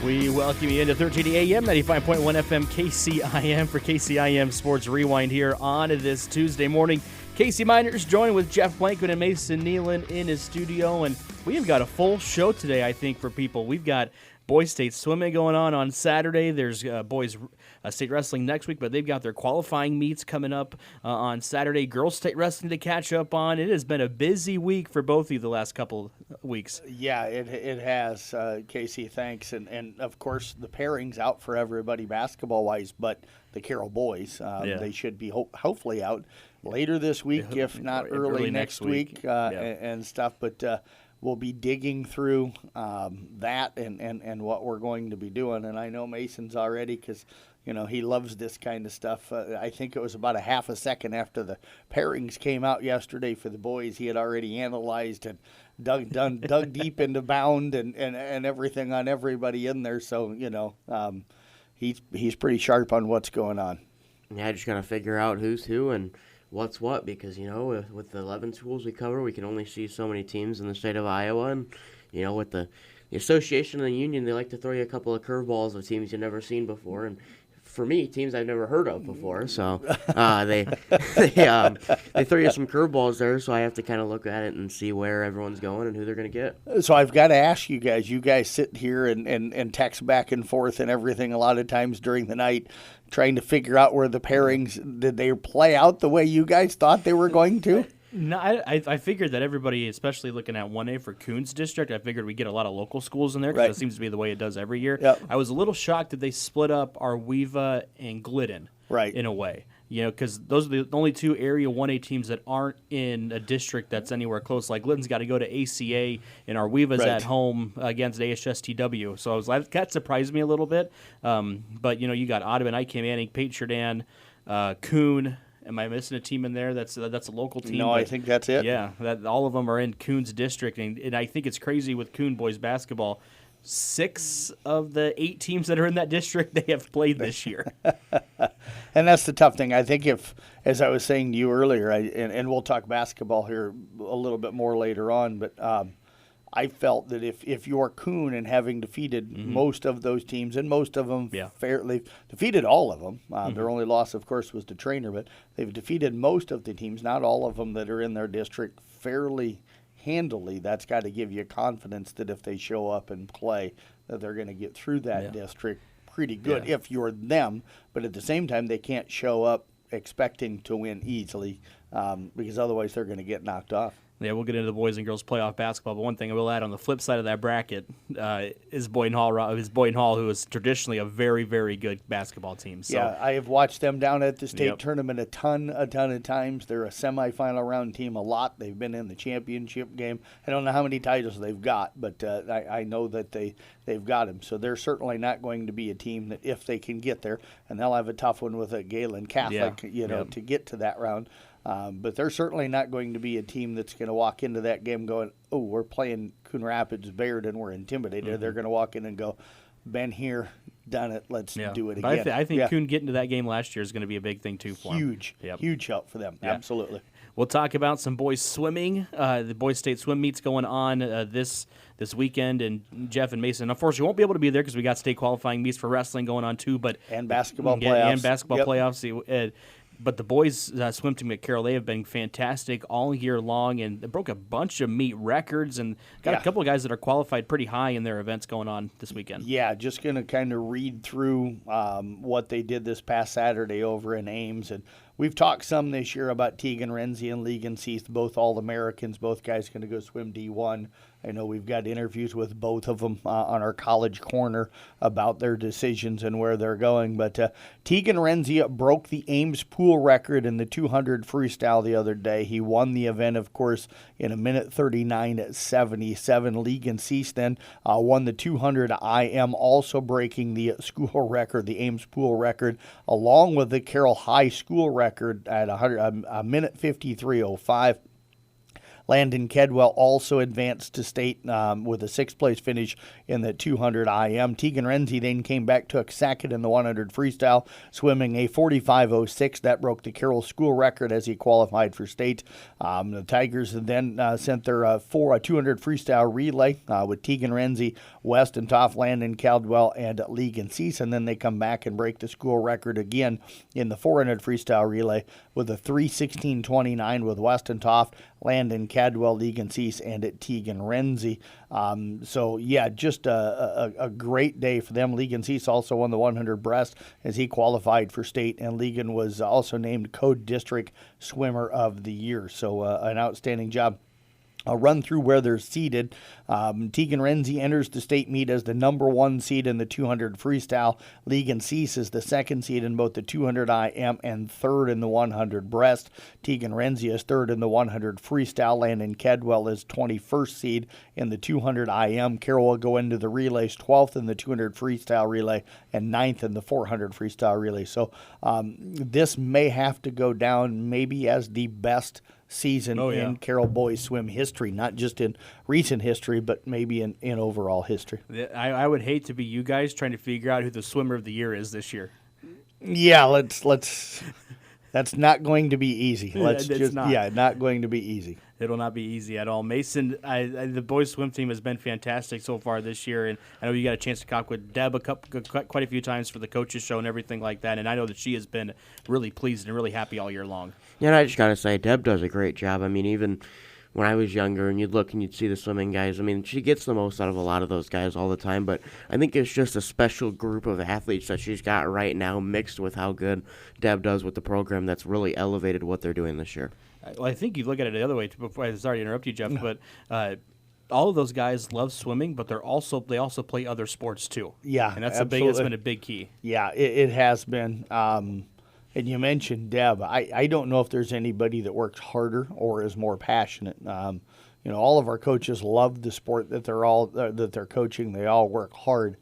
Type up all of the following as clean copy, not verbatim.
We welcome you into 1380 AM, 95.1 FM KCIM for KCIM Sports Rewind here on this Tuesday morning. Casey Miners joined with Jeff Blankman and Mason Nealon in his studio, and we've got a full show today, I think, for people. We've got boys state swimming going on Saturday. There's boys state wrestling next week, but they've got their qualifying meets coming up on Saturday. Girls state wrestling to catch up on. It has been a busy week for both of you the last couple weeks. Yeah, it has, Casey, thanks. And of course, the pairing's out for everybody basketball-wise, but the Carroll boys, they should be hopefully out later this week, if not early next week and stuff. But we'll be digging through that and what we're going to be doing. And I know Mason's already, because he loves this kind of stuff. I think it was about a half a second after the pairings came out yesterday for the boys, he had already analyzed and dug deep into bound and everything on everybody in there. So he's pretty sharp on what's going on. Yeah, just gotta figure out who's who and what's what, because with the 11 schools we cover, we can only see so many teams in the state of Iowa, and with the association and the union, they like to throw you a couple of curveballs of teams you've never seen before, and for me, teams I've never heard of before. So they throw you some curveballs there, so I have to kind of look at it and see where everyone's going and who they're going to get. So I've got to ask you guys. You guys sit here and text back and forth and everything a lot of times during the night, trying to figure out where the pairings, did they play out the way you guys thought they were going to? No, I figured that everybody, especially looking at 1A for Coons District, I figured we'd get a lot of local schools in there because it seems to be the way it does every year. Yep. I was a little shocked that they split up Arweva and Glidden in a way. Because those are the only two Area 1A teams that aren't in a district that's anywhere close. Like Glidden's got to go to ACA, and Arweva's at home against AHSTW. So I was like, that surprised me a little bit. But, you got Audubon, IK Manning, Patriot Coon. Am I missing a team in there that's a local team? No, I think that's it. Yeah, all of them are in Coons District, and I think it's crazy with Coon boys basketball. 6 of the 8 teams that are in that district, they have played this year. And that's the tough thing. I think if, as I was saying to you earlier, and we'll talk basketball here a little bit more later on, but I felt that if you're Coon and having defeated most of those teams, and most of them fairly defeated all of them, their only loss, of course, was to Trainer, but they've defeated most of the teams, not all of them that are in their district, fairly handily. That's got to give you confidence that if they show up and play, that they're going to get through that district pretty good if you're them. But at the same time, they can't show up expecting to win easily because otherwise they're going to get knocked off. Yeah, we'll get into the boys and girls playoff basketball, but one thing I will add on the flip side of that bracket is Boyden Hall, who is traditionally a very, very good basketball team. So. Yeah, I have watched them down at the state tournament a ton of times. They're a semifinal round team a lot. They've been in the championship game. I don't know how many titles they've got, but I know that they've got them. So they're certainly not going to be a team that, if they can get there, and they'll have a tough one with a Galen Catholic, to get to that round. But they're certainly not going to be a team that's going to walk into that game going, oh, we're playing Coon Rapids Bayard and we're intimidated. They're going to walk in and go, been here, done it, let's do it again. But I think Coon getting to that game last year is going to be a big thing, too, for them. Huge help for them, absolutely. We'll talk about some boys swimming. The boys state swim meets going on this weekend, and Jeff and Mason, unfortunately, won't be able to be there because we got state qualifying meets for wrestling going on, too. And basketball playoffs. Playoffs. But the boys' swim team at Carroll, they have been fantastic all year long, and they broke a bunch of meet records and got a couple of guys that are qualified pretty high in their events going on this weekend. Yeah, just going to kind of read through what they did this past Saturday over in Ames. And we've talked some this year about Tegan Renzi and Legan Seath, both All-Americans. Both guys going to go swim D1. I know we've got interviews with both of them on our College Corner about their decisions and where they're going. But Tegan Renzi broke the Ames pool record in the 200 freestyle the other day. He won the event, of course, in 1:39.77. Legan Seath then won the 200 IM, also breaking the school record, the Ames pool record, along with the Carroll High School record at 1:53.05. Landon Kedwell also advanced to state with a 6th-place finish in the 200 IM. Tegan Renzi then came back, took second in the 100 freestyle, swimming a 45:06. That broke the Carroll school record as he qualified for state. The Tigers then sent their 200 freestyle relay with Tegan Renzi, Weston Toff, Landon Caldwell, and Legan Cease, and then they come back and break the school record again in the 400 freestyle relay with a 3:16:29 with Weston Toff, Landon Cadwell, Legan Cease, and Tegan Renzi. So, yeah, just a great day for them. Legan Cease also won the 100 breast as he qualified for state, and Legan was also named Code District Swimmer of the Year. So, an outstanding job. I'll run through where they're seated. Tegan Renzi enters the state meet as the number 1 seed in the 200 freestyle. Legan Cease is the 2nd seed in both the 200 IM and 3rd in the 100 breast. Tegan Renzi is 3rd in the 100 freestyle. Landon Kedwell is 21st seed in the 200 IM. Carroll will go into the relays 12th in the 200 freestyle relay and 9th in the 400 freestyle relay. So this may have to go down maybe as the best season in Carroll boys swim history, not just in recent history, but maybe in overall history. I would hate to be you guys trying to figure out who the swimmer of the year is this year. Yeah, let's. That's not going to be easy. Not going to be easy. It'll not be easy at all. Mason, the boys swim team has been fantastic so far this year, and I know you got a chance to talk with Deb quite a few times for the coaches show and everything like that, and I know that she has been really pleased and really happy all year long. Yeah, and I just got to say, Deb does a great job. I mean, even when I was younger and you'd look and you'd see the swimming guys, I mean, she gets the most out of a lot of those guys all the time, but I think it's just a special group of athletes that she's got right now mixed with how good Deb does with the program that's really elevated what they're doing this year. Well, I think you look at it the other way, before I sorry to interrupt you, Jeff, but all of those guys love swimming, but they also play other sports too. Yeah, and that's been a big key. Yeah, it has been. And you mentioned Deb. I don't know if there's anybody that works harder or is more passionate. All of our coaches love the sport that they're coaching. They all work hard.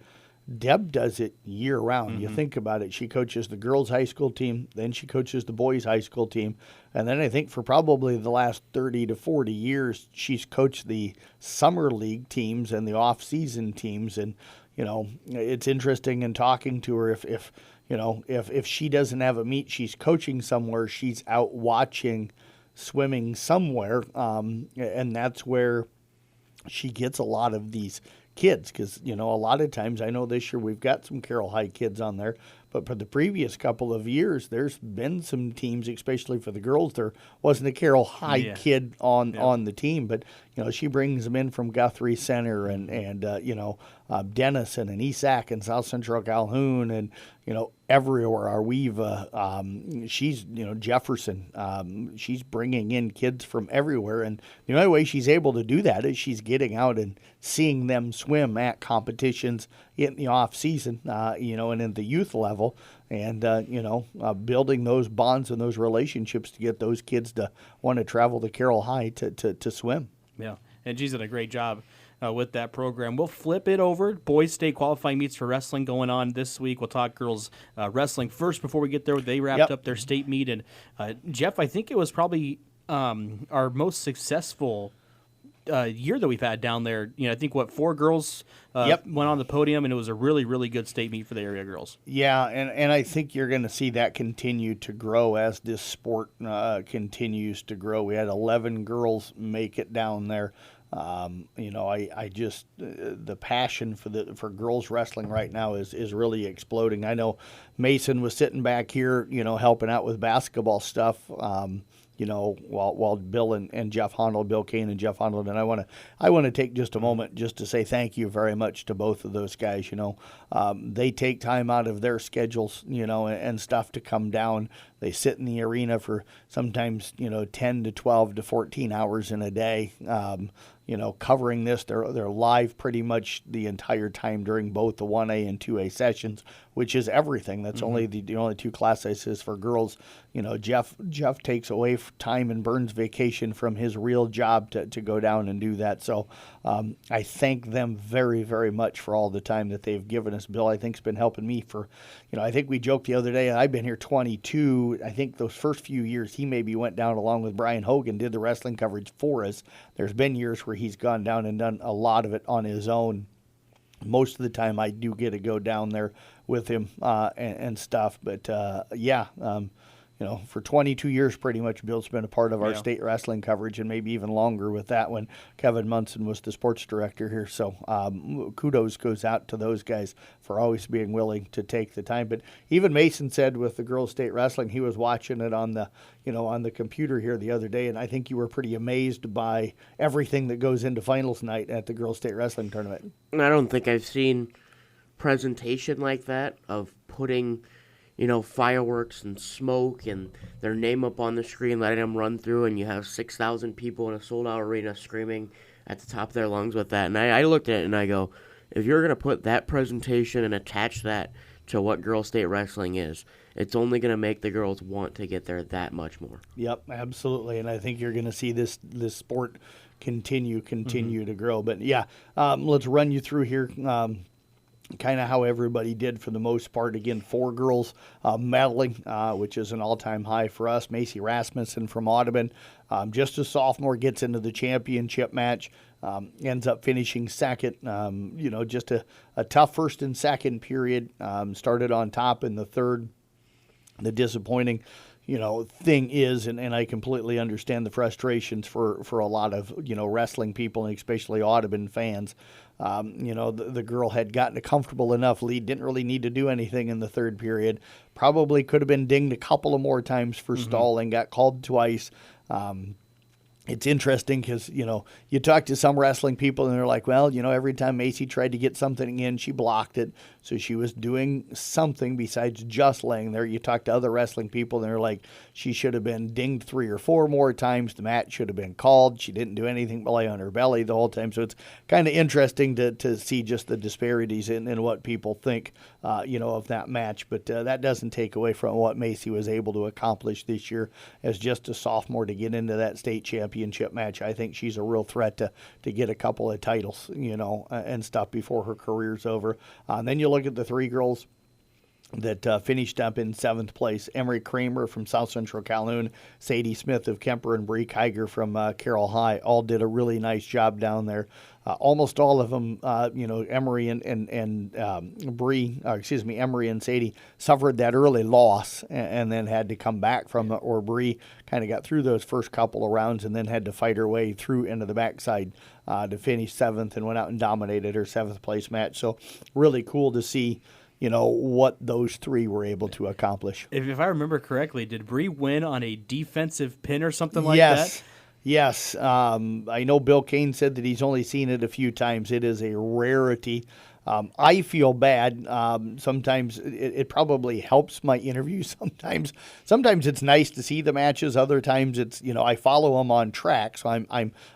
Deb does it year round. Mm-hmm. You think about it. She coaches the girls' high school team, then she coaches the boys' high school team, and then I think for probably the last 30 to 40 years, she's coached the summer league teams and the off-season teams. And it's interesting in talking to her if she doesn't have a meet, she's coaching somewhere, she's out watching swimming somewhere, and that's where she gets a lot of these kids, because a lot of times, I know this year we've got some Carroll High kids on there, but for the previous couple of years, there's been some teams, especially for the girls, there wasn't a Carroll High kid on the team, but she brings them in from Guthrie Center and Denison and Esac and South Central Calhoun and everywhere. Arweva, she's Jefferson, she's bringing in kids from everywhere, and the only way she's able to do that is she's getting out and seeing them swim at competitions in the off season, and in the youth level, and building those bonds and those relationships to get those kids to want to travel to Carroll High to swim. Yeah, and she's done a great job with that program. We'll flip it over. Boys state qualifying meets for wrestling going on this week. We'll talk girls wrestling first before we get there. They wrapped up their state meet. And, Jeff, I think it was probably our most successful year that we've had down there. I think, 4 girls went on the podium, and it was a really, really good state meet for the area girls. Yeah, and I think you're going to see that continue to grow as this sport continues to grow. We had 11 girls make it down there. I just the passion for girls wrestling right now is really exploding. I know Mason was sitting back here, helping out with basketball stuff. While Bill and Jeff Honnold, Bill Kane and Jeff Honnold, and I want to take just a moment just to say thank you very much to both of those guys. They take time out of their schedules, and stuff to come down. They sit in the arena for sometimes 10 to 12 to 14 hours in a day. Covering this. They're live pretty much the entire time during both the 1A and 2A sessions, which is everything. That's only the only 2 class sizes for girls. Jeff takes away time and burns vacation from his real job to go down and do that. So I thank them very, very much for all the time that they've given us. Bill, I think, has been helping me for, I think we joked the other day, I've been here 22. I think those first few years he maybe went down along with Brian Hogan, did the wrestling coverage for us. There's been years where he's gone down and done a lot of it on his own. Most of the time I do get to go down there with him and stuff. But, for 22 years pretty much Bill's been a part of our state wrestling coverage, and maybe even longer with that when Kevin Munson was the sports director here. So kudos goes out to those guys for always being willing to take the time. But even Mason said with the girls' state wrestling, he was watching it on the on the computer here the other day, and I think you were pretty amazed by everything that goes into finals night at the girls' state wrestling tournament. I don't think I've seen presentation like that of putting fireworks and smoke and their name up on the screen, letting them run through, and you have 6,000 people in a sold-out arena screaming at the top of their lungs with that. And I looked at it and I go, if you're going to put that presentation and attach that to what girls' state wrestling is, it's only going to make the girls want to get there that much more. Yep, absolutely. And I think you're going to see this sport continue to grow. But, let's run you through here kind of how everybody did for the most part. Again, 4 girls medaling, which is an all-time high for us. Macy Rasmussen from Audubon, just a sophomore, gets into the championship match, ends up finishing second. Just a tough first and second period. Started on top in the third. The disappointing thing is, and I completely understand the frustrations for a lot of, wrestling people, and especially Audubon fans. The girl had gotten a comfortable enough lead, didn't really need to do anything in the third period. Probably could have been dinged a couple of more times for stalling, got called twice. It's interesting because, you talk to some wrestling people and they're like, well, every time Macy tried to get something in, she blocked it. So she was doing something besides just laying there. You talk to other wrestling people and they're like, she should have been dinged 3 or 4 more times. The match should have been called. She didn't do anything but lay on her belly the whole time. So it's kind of interesting to see just the disparities in what people think, of that match. But that doesn't take away from what Macy was able to accomplish this year as just a sophomore to get into that state championship match. I think she's a real threat to get a couple of titles, and stuff before her career's over. And then you look at the 3 girls that finished up in 7th place. Emery Kramer from South Central Calhoun, Sadie Smith of Kemper, and Bree Kiger from Carroll High all did a really nice job down there. Almost all of them, Emery and Bree, Emery and Sadie suffered that early loss and then had to come back from it, or Bree kind of got through those first couple of rounds and then had to fight her way through into the backside to finish 7th and went out and dominated her 7th place match. So really cool to see what those 3 were able to accomplish. If I remember correctly, did Bree win on a defensive pin or something like that? Yes. I know Bill Kane said that he's only seen it a few times. It is a rarity. I feel bad. Sometimes it probably helps my interview. Sometimes it's nice to see the matches. Other times it's, I follow them on track, so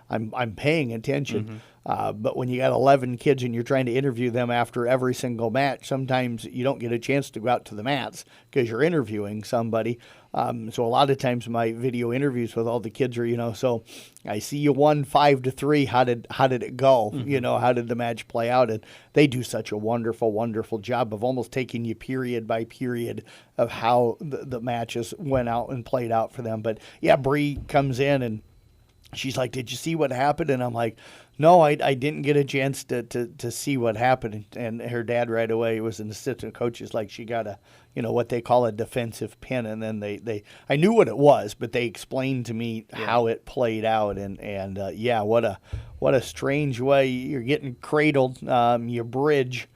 I'm paying attention. But when you got 11 kids and you're trying to interview them after every single match, sometimes you don't get a chance to go out to the mats because you're interviewing somebody. So a lot of times my video interviews with all the kids are, so I see you won 5-3. How did it go? How did the match play out? And they do such a wonderful, wonderful job of almost taking you period by period of how the matches went out and played out for them. But yeah, Bree comes in and she's like, did you see what happened? And I'm like, no, I didn't get a chance to see what happened. And her dad right away was an assistant coach. Is like, she got a, what they call a defensive pin. And then I knew what it was, but they explained to me how it played out. And what a strange way. You're getting cradled, you bridge,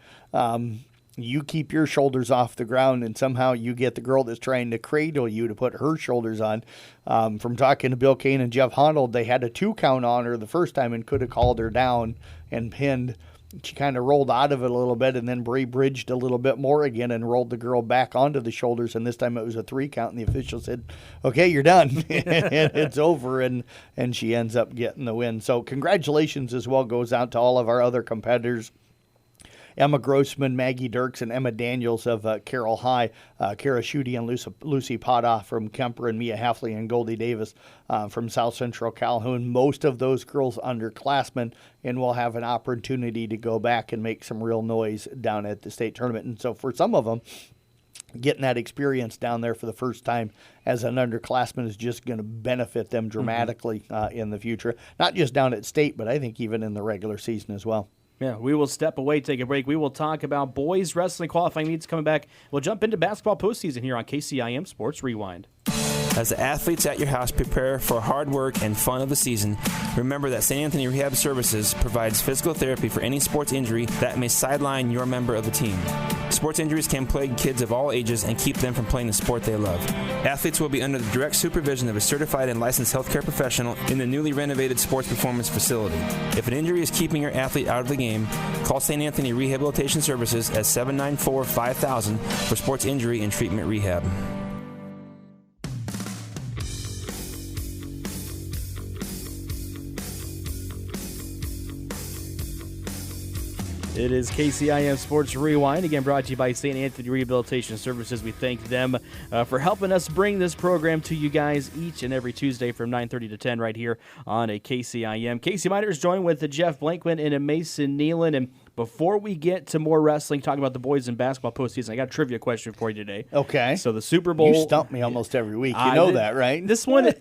you keep your shoulders off the ground, and somehow you get the girl that's trying to cradle you to put her shoulders on. From talking to Bill Kane and Jeff Honnold, they had a 2 count on her the first time and could have called her down and pinned. She kind of rolled out of it a little bit, and then Bree bridged a little bit more again and rolled the girl back onto the shoulders, and this time it was a 3 count, and the official said, okay, you're done, and it's over, and she ends up getting the win. So congratulations as well goes out to all of our other competitors. Emma Grossman, Maggie Dirks, and Emma Daniels of Carroll High, Kara Schutte and Lucy Pata from Kemper, and Mia Halfley and Goldie Davis from South Central Calhoun. Most of those girls underclassmen, and will have an opportunity to go back and make some real noise down at the state tournament. And so for some of them, getting that experience down there for the first time as an underclassman is just going to benefit them dramatically in the future. Not just down at state, but I think even in the regular season as well. Yeah, we will step away, take a break. We will talk about boys wrestling qualifying meets coming back. We'll jump into basketball postseason here on KCIM Sports Rewind. As the athletes at your house prepare for hard work and fun of the season, remember that St. Anthony Rehab Services provides physical therapy for any sports injury that may sideline your member of the team. Sports injuries can plague kids of all ages and keep them from playing the sport they love. Athletes will be under the direct supervision of a certified and licensed healthcare professional in the newly renovated sports performance facility. If an injury is keeping your athlete out of the game, call St. Anthony Rehabilitation Services at 794-5000 for sports injury and treatment rehab. It is KCIM Sports Rewind, again brought to you by St. Anthony Rehabilitation Services. We thank them for helping us bring this program to you guys each and every Tuesday from 9:30 to 10 right here on a KCIM. Casey Miners joined with Jeff Blankman and Mason Nealon. And before we get to more wrestling, talking about the boys in basketball postseason, I got a trivia question for you today. Okay. So the Super Bowl. You stump me almost every week. You know that, right? This one,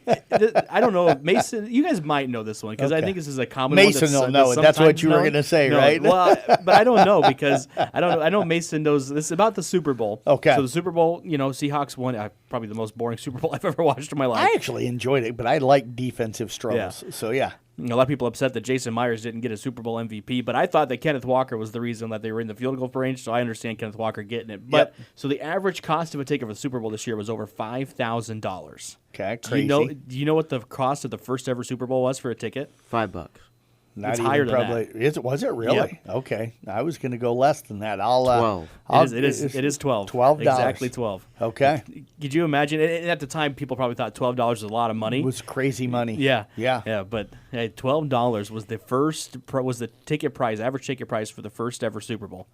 I don't know. Mason, you guys might know this one because I think this is a common one. Mason will know it. That's what you were going to say, right? Well, but I don't know because I don't. I know Mason knows this is about the Super Bowl. Okay. So the Super Bowl, Seahawks won. Probably the most boring Super Bowl I've ever watched in my life. I actually enjoyed it, but I like defensive struggles. Yeah. So, yeah. A lot of people upset that Jason Myers didn't get a Super Bowl MVP, but I thought that Kenneth Walker was the reason that they were in the field goal range, so I understand Kenneth Walker getting it. But So the average cost of a ticket for the Super Bowl this year was over $5,000. Okay, crazy. Do you know what the cost of the first ever Super Bowl was for a ticket? $5. Not it's even higher probably, than that. Was it really? Yep. Okay. I was going to go less than that. 12. It is 12. $12. Exactly 12. Okay. Could you imagine? And at the time, people probably thought $12 was a lot of money. It was crazy money. Yeah. Yeah. But $12 was the ticket price, average ticket price for the first ever Super Bowl.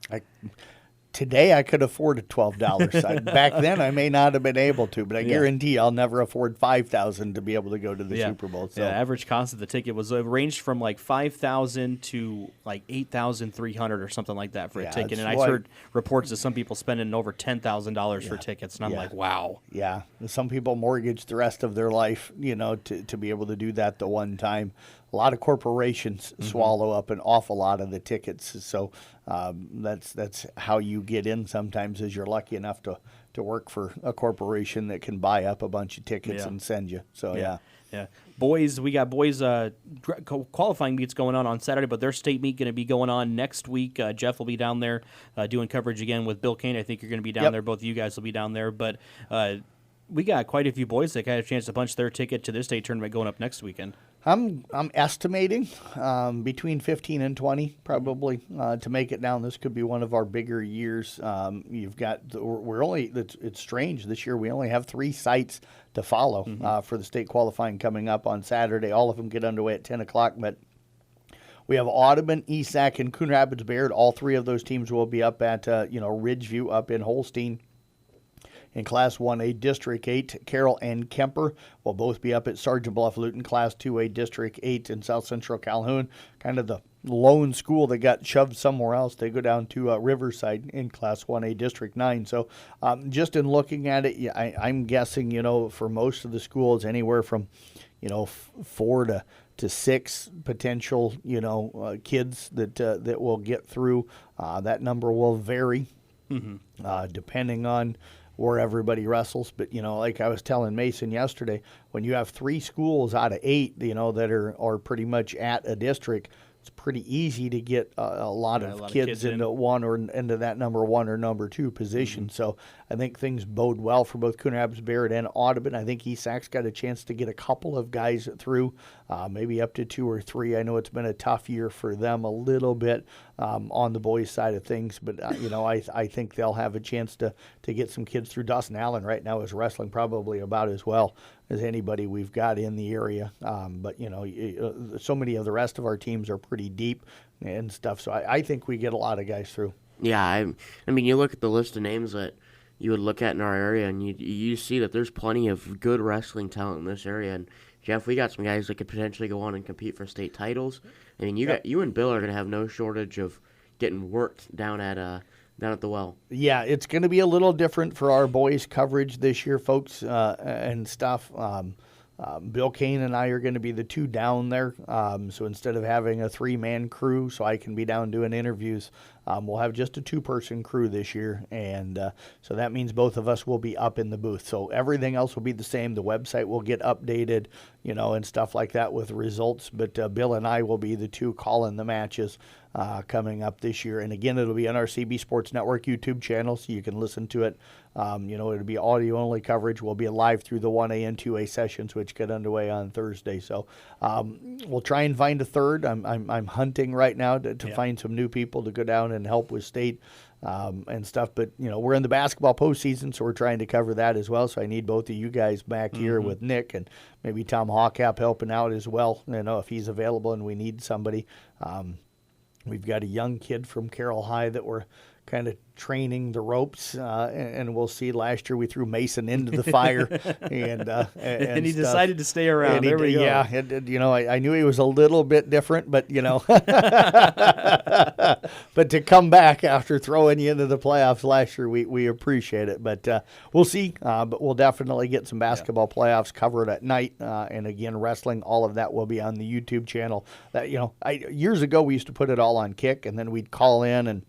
Today I could afford $12. Back then I may not have been able to, but I guarantee I'll never afford $5,000 to be able to go to the Super Bowl. So. Yeah, average cost of the ticket was ranged from like $5,000 to like $8,300 or something like that for a ticket. And I heard reports of some people spending over $10,000 for tickets, and I'm like, wow. Yeah, some people mortgage the rest of their life, to be able to do that the one time. A lot of corporations swallow up an awful lot of the tickets, so that's how you get in sometimes is you're lucky enough to work for a corporation that can buy up a bunch of tickets and send you. So, yeah. Boys, we got boys qualifying meets going on Saturday, but their state meet going to be going on next week. Jeff will be down there doing coverage again with Bill Kane. I think you're going to be down there. Both of you guys will be down there, but we got quite a few boys that got a chance to punch their ticket to this state tournament going up next weekend. I'm estimating between 15 and 20 probably to make it down. This could be one of our bigger years. You've got it's strange this year. We only have 3 sites to follow for the state qualifying coming up on Saturday. All of them get underway at 10 o'clock, but we have Audubon, ESAC, and Coon Rapids Bayard. All 3 of those teams will be up at Ridgeview up in Holstein. In Class 1A District 8, Carroll and Kemper will both be up at Sergeant Bluff Luton. Class 2A District 8 in South Central Calhoun, kind of the lone school that got shoved somewhere else. They go down to Riverside in Class 1A District 9. So just in looking at it, I'm guessing, for most of the schools, anywhere from, 4 to 6 potential, kids that will get through. That number will vary depending on where everybody wrestles. But, like I was telling Mason yesterday, when you have 3 schools out of 8, that are pretty much at a district, it's pretty easy to get a lot of kids into one or into that number 1 or number 2 position. So I think things bode well for both Coon Rapids, Barrett, and Audubon. I think ESAC's got a chance to get a couple of guys through, maybe up to 2 or 3. I know it's been a tough year for them a little bit on the boys' side of things, but I think they'll have a chance to get some kids through. Dawson Allen right now is wrestling probably about as well as anybody we've got in the area. But, so many of the rest of our teams are pretty deep and stuff. So I think we get a lot of guys through. Yeah, I mean, you look at the list of names that you would look at in our area, and you see that there's plenty of good wrestling talent in this area. And Jeff, we got some guys that could potentially go on and compete for state titles. I mean, you and Bill are going to have no shortage of getting worked down at the well. Yeah, it's going to be a little different for our boys coverage this year, folks, and stuff. Bill Kane and I are going to be the two down there. So instead of having a 3-man crew, so I can be down doing interviews, we'll have just a 2-person crew this year. And so that means both of us will be up in the booth. So everything else will be the same. The website will get updated, and stuff like that with results. But Bill and I will be the two calling the matches coming up this year. And again, it'll be on our CB Sports Network YouTube channel, so you can listen to it. It'll be audio-only coverage. We'll be live through the 1A and 2A sessions, which get underway on Thursday. So we'll try and find a third. I'm hunting right now to find some new people to go down and help with state and stuff. But, we're in the basketball postseason, so we're trying to cover that as well. So I need both of you guys back here with Nick and maybe Tom Hawkap helping out as well, if he's available and we need somebody. We've got a young kid from Carroll High that we're kind of training the ropes, and we'll see. Last year we threw Mason into the fire, and he decided to stay around. There we go. Yeah, I knew he was a little bit different, but but to come back after throwing you into the playoffs last year, we appreciate it. But we'll see. But we'll definitely get some basketball playoffs covered at night, and again, wrestling. All of that will be on the YouTube channel. That years ago we used to put it all on Kick, and then we'd call in and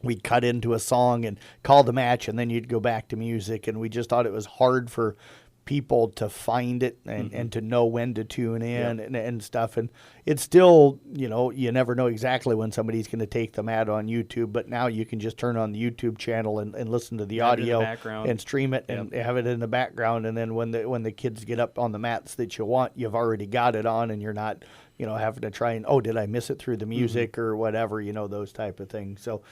we'd cut into a song and call the match, and then you'd go back to music. And we just thought it was hard for people to find it and to know when to tune in and stuff. And it's still, you never know exactly when somebody's going to take them ad on YouTube. But now you can just turn on the YouTube channel and listen to the audio and stream it and have it in the background. And then when the kids get up on the mats that you want, you've already got it on, and you're not having to try and, did I miss it through the music or whatever, those type of things. So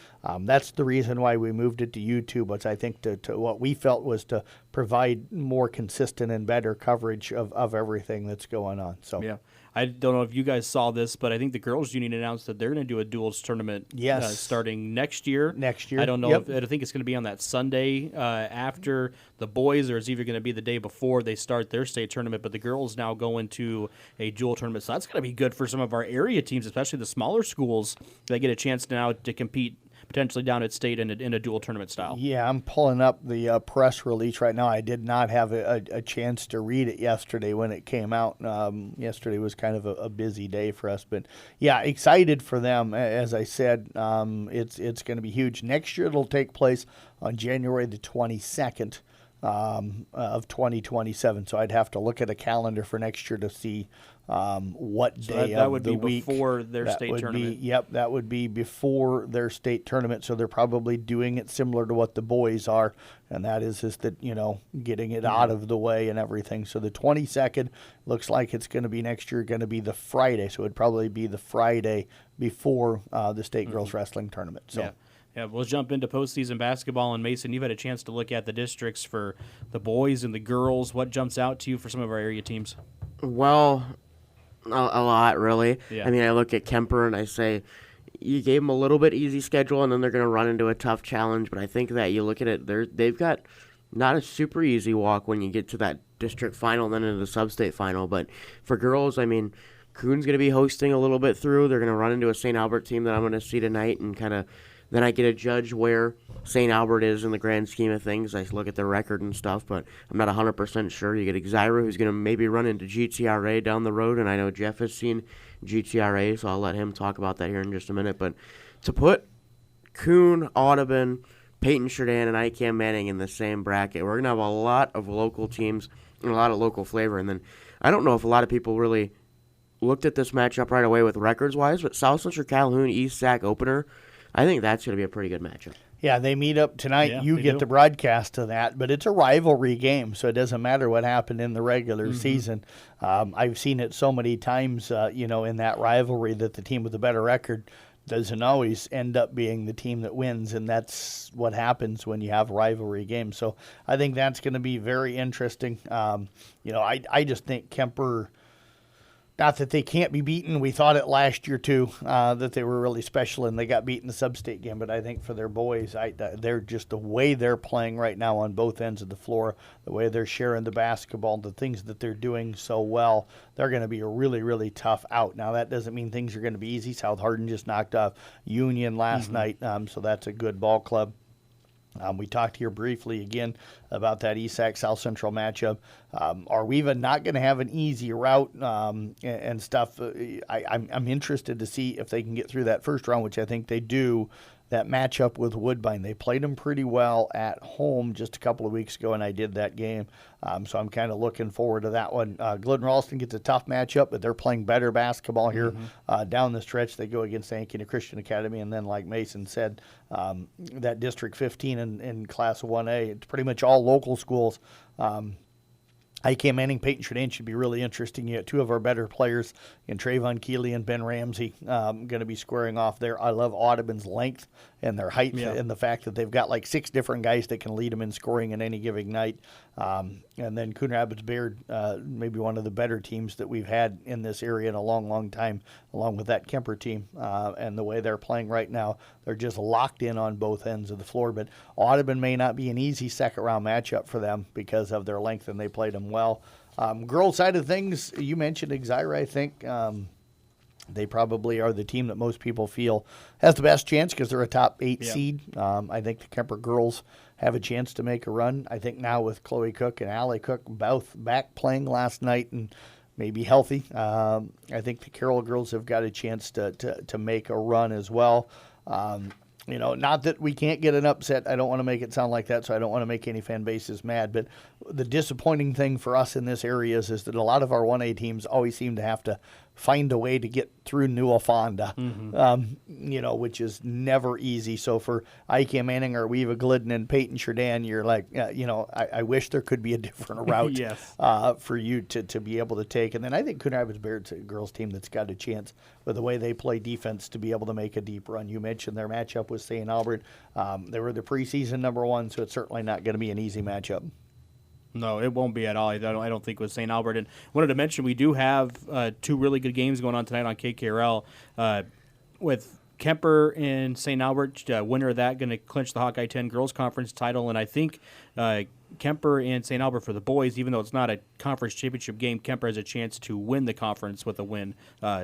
that's the reason why we moved it to YouTube, which I think to what we felt was to provide more consistent and better coverage of everything that's going on. So yeah. I don't know if you guys saw this, but I think the Girls Union announced that they're going to do a duals tournament starting next year. I don't know if I think it's going to be on that Sunday after the boys, or it's either going to be the day before they start their state tournament. But the girls now go into a dual tournament, so that's going to be good for some of our area teams, especially the smaller schools. They get a chance now to compete potentially down at state in a dual tournament style. Yeah, I'm pulling up the press release right now. I did not have a chance to read it yesterday when it came out. Yesterday was kind of a busy day for us, but yeah, excited for them. As I said, it's going to be huge. Next year it'll take place on January the 22nd of 2027. So I'd have to look at a calendar for next year to see what day that of would the be week. Before their state tournament. That would be before their state tournament. So they're probably doing it similar to what the boys are, and that is just that, getting it out of the way and everything. So the 22nd looks like it's going to be next year, going to be the Friday. So it'd probably be the Friday before the state girls wrestling tournament. So. Yeah, we'll jump into postseason basketball. And Mason, you've had a chance to look at the districts for the boys and the girls. What jumps out to you for some of our area teams? Well, a lot, really. Yeah. I mean, I look at Kemper and I say, you gave them a little bit easy schedule, and then they're going to run into a tough challenge. But I think that you look at it, they've got not a super easy walk when you get to that district final and then into the sub-state final. But for girls, I mean, Coon's going to be hosting a little bit through. They're going to run into a St. Albert team that I'm going to see tonight, and kind of then I get to judge where St. Albert is in the grand scheme of things. I look at their record and stuff, but I'm not 100% sure. You get Exira, who's going to maybe run into GTRA down the road, and I know Jeff has seen GTRA, so I'll let him talk about that here in just a minute. But to put Coon, Audubon, Peyton Sheridan, and ICAM Manning in the same bracket, we're going to have a lot of local teams and a lot of local flavor. And then I don't know if a lot of people really looked at this matchup right away with records-wise, but South Central Calhoun, East Sac opener, I think that's going to be a pretty good matchup. Yeah, they meet up tonight. Yeah, you get the broadcast of that, but it's a rivalry game, so it doesn't matter what happened in the regular season. I've seen it so many times, in that rivalry that the team with the better record doesn't always end up being the team that wins, and that's what happens when you have rivalry games. So I think that's going to be very interesting. I just think Kemper not that they can't be beaten. We thought it last year, too, that they were really special and they got beat in the sub-state game. But I think for their boys, they're just the way they're playing right now on both ends of the floor, the way they're sharing the basketball, the things that they're doing so well, they're going to be a really, really tough out. Now, that doesn't mean things are going to be easy. South Hardin just knocked off Union last night, so that's a good ball club. We talked here briefly again about that ESAC South Central matchup. Are we even not going to have an easy route and stuff? I'm interested to see if they can get through that first round, which I think they do. That matchup with Woodbine, they played them pretty well at home just a couple of weeks ago, and I did that game. So I'm kind of looking forward to that one. Glidden-Ralston gets a tough matchup, but they're playing better basketball here down the stretch. They go against Ankeny Christian Academy, and then, like Mason said, that District 15 in Class 1A, it's pretty much all local schools. IK Manning, Peyton Sheridan should be really interesting. You got two of our better players in Trayvon Keeley and Ben Ramsey going to be squaring off there. I love Audubon's length and their height and the fact that they've got like 6 different guys that can lead them in scoring in any given night. And then Coon Rapids Bayard, maybe one of the better teams that we've had in this area in a long, long time, along with that Kemper team. And the way they're playing right now, they're just locked in on both ends of the floor. But Audubon may not be an easy second-round matchup for them because of their length, and they played them well. Girls' side of things, you mentioned Exira, I think. They probably are the team that most people feel has the best chance because they're a top 8 seed. I think the Kemper girls have a chance to make a run. I think now with Chloe Cook and Allie Cook both back playing last night and maybe healthy, I think the Carroll girls have got a chance to make a run as well. Not that we can't get an upset. I don't want to make it sound like that, so I don't want to make any fan bases mad. But the disappointing thing for us in this area is that a lot of our 1A teams always seem to have to find a way to get through Newell Fonda, which is never easy. So for Ike Manning or Weeva Glidden and Peyton Sheridan, you're like, I wish there could be a different route for you to be able to take. And then I think Coon Rapids Bayard's a girls team that's got a chance with the way they play defense to be able to make a deep run. You mentioned their matchup with St. Albert. They were the preseason #1, so it's certainly not going to be an easy matchup. No, it won't be at all. I don't think with St. Albert. And wanted to mention we do have 2 really good games going on tonight on KKRL with Kemper and St. Albert. Winner of that going to clinch the Hawkeye 10 Girls Conference title. And I think Kemper and St. Albert for the boys, even though it's not a conference championship game, Kemper has a chance to win the conference with a win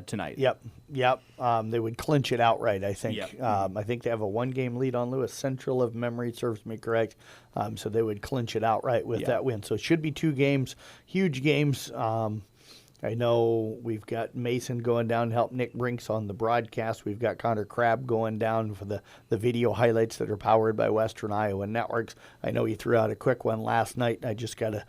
tonight. Yep. They would clinch it outright, I think. Yep. I think they have a 1-game lead on Lewis Central, if memory serves me correct. So they would clinch it outright with that win. So it should be 2 games, huge games. I know we've got Mason going down to help Nick Brinks on the broadcast. We've got Connor Crabb going down for the video highlights that are powered by Western Iowa Networks. I know he threw out a quick one last night. I just got a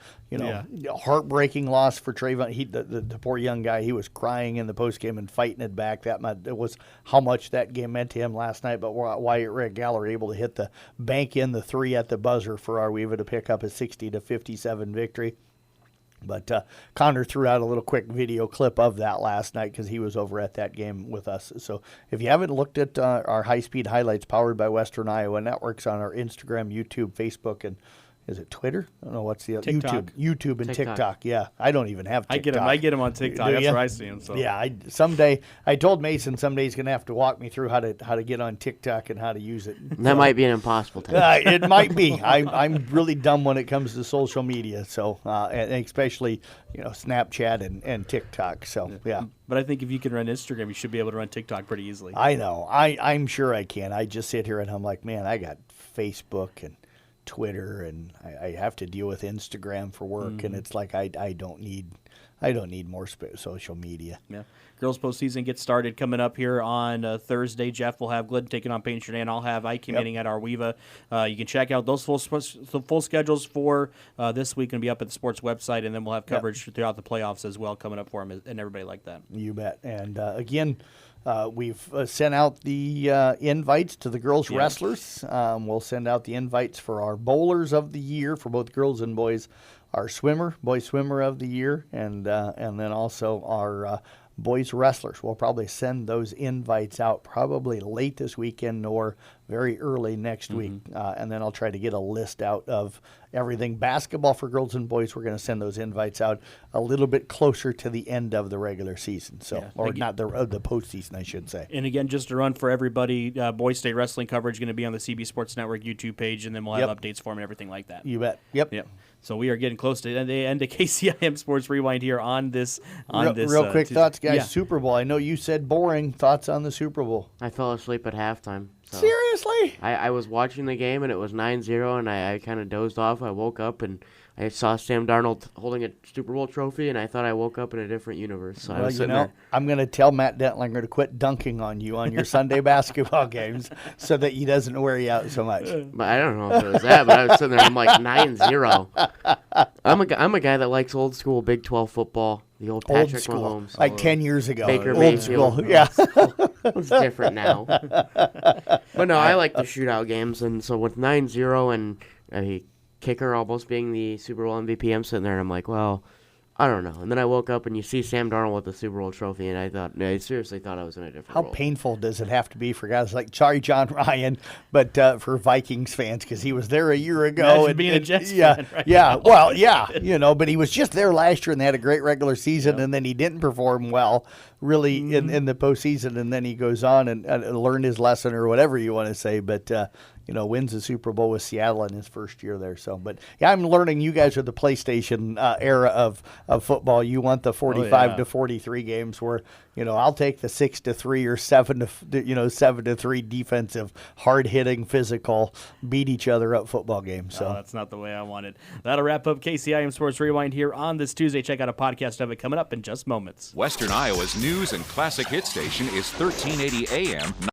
heartbreaking loss for Trayvon. The poor young guy, he was crying in the postgame and fighting it back. It was how much that game meant to him last night. But Wyatt Regaller able to hit the bank in the 3 at the buzzer for our Weeva to pick up a 60-57 victory. But Connor threw out a little quick video clip of that last night because he was over at that game with us. So if you haven't looked at our high-speed highlights powered by Western Iowa Networks on our Instagram, YouTube, Facebook, and is it Twitter? I don't know what's the other YouTube and TikTok. Yeah, I don't even have TikTok. I get him on TikTok. That's where I see him. So yeah, someday I told Mason someday he's going to have to walk me through how to get on TikTok and how to use it. That might be an impossible task. It might be. I'm really dumb when it comes to social media. So and especially Snapchat and TikTok. So yeah. But I think if you can run Instagram, you should be able to run TikTok pretty easily. I know. I'm sure I can. I just sit here and I'm like, man, I got Facebook and Twitter and I have to deal with Instagram for work, and it's like I don't need more social media. Yeah, girls postseason gets started coming up here on Thursday. Jeff will have Glidden taking on Payne Sheridan. I'll have Ike meeting at our Weeva. You can check out those full schedules for this week and be up at the sports website, and then we'll have coverage throughout the playoffs as well coming up for them and everybody like that. You bet. And again, we've sent out the invites to the girls wrestlers. We'll send out the invites for our bowlers of the year for both girls and boys, our boys swimmer of the year, and then also our boys wrestlers. We'll probably send those invites out probably late this weekend or very early next week, and then I'll try to get a list out of everything. Basketball for girls and boys, we're going to send those invites out a little bit closer to the end of the regular season, or not the postseason, I should say. And again, just to run for everybody, Boys State Wrestling coverage going to be on the CB Sports Network YouTube page, and then we'll have updates for them and everything like that. You bet. Yep. So we are getting close to the end of KCIM Sports Rewind here on this. Real quick thoughts, guys. Yeah. Super Bowl. I know you said boring. Thoughts on the Super Bowl? I fell asleep at halftime. So Seriously? I was watching the game, and it was 9-0, and I kind of dozed off. I woke up, and I saw Sam Darnold holding a Super Bowl trophy, and I thought I woke up in a different universe. So I was sitting there. I'm going to tell Matt Dentlinger to quit dunking on you on your Sunday basketball games so that he doesn't wear you out so much. But I don't know if it was that, but I was sitting there, I'm like 9-0. I'm a guy that likes old school Big 12 football, the old Patrick Mahomes. Like 10 years ago. Baker old Mayfield. school, yeah. It's different now. But no, I like the shootout games, and so with 9-0 and a kicker almost being the Super Bowl MVP, I'm sitting there and I'm like, well, I don't know. And then I woke up and you see Sam Darnold with the Super Bowl trophy, and I seriously thought I was in a different How world. painful does it have to be for guys like, sorry, John Ryan, but for Vikings fans, because he was there a year ago. Imagine and being a Jets fan right now. Well, yeah, but he was just there last year and they had a great regular season, and then he didn't perform well, really, in the postseason, and then he goes on and learned his lesson or whatever you want to say, but wins the Super Bowl with Seattle in his first year there. So, but yeah, I'm learning you guys are the PlayStation era of football. You want the 45 to 43 games where, I'll take the 6-3 or 7-3 defensive, hard hitting, physical, beat each other up football games. So that's not the way I want it. That'll wrap up KCIM Sports Rewind here on this Tuesday. Check out a podcast of it coming up in just moments. Western Iowa's news and classic hit station is 1380 AM.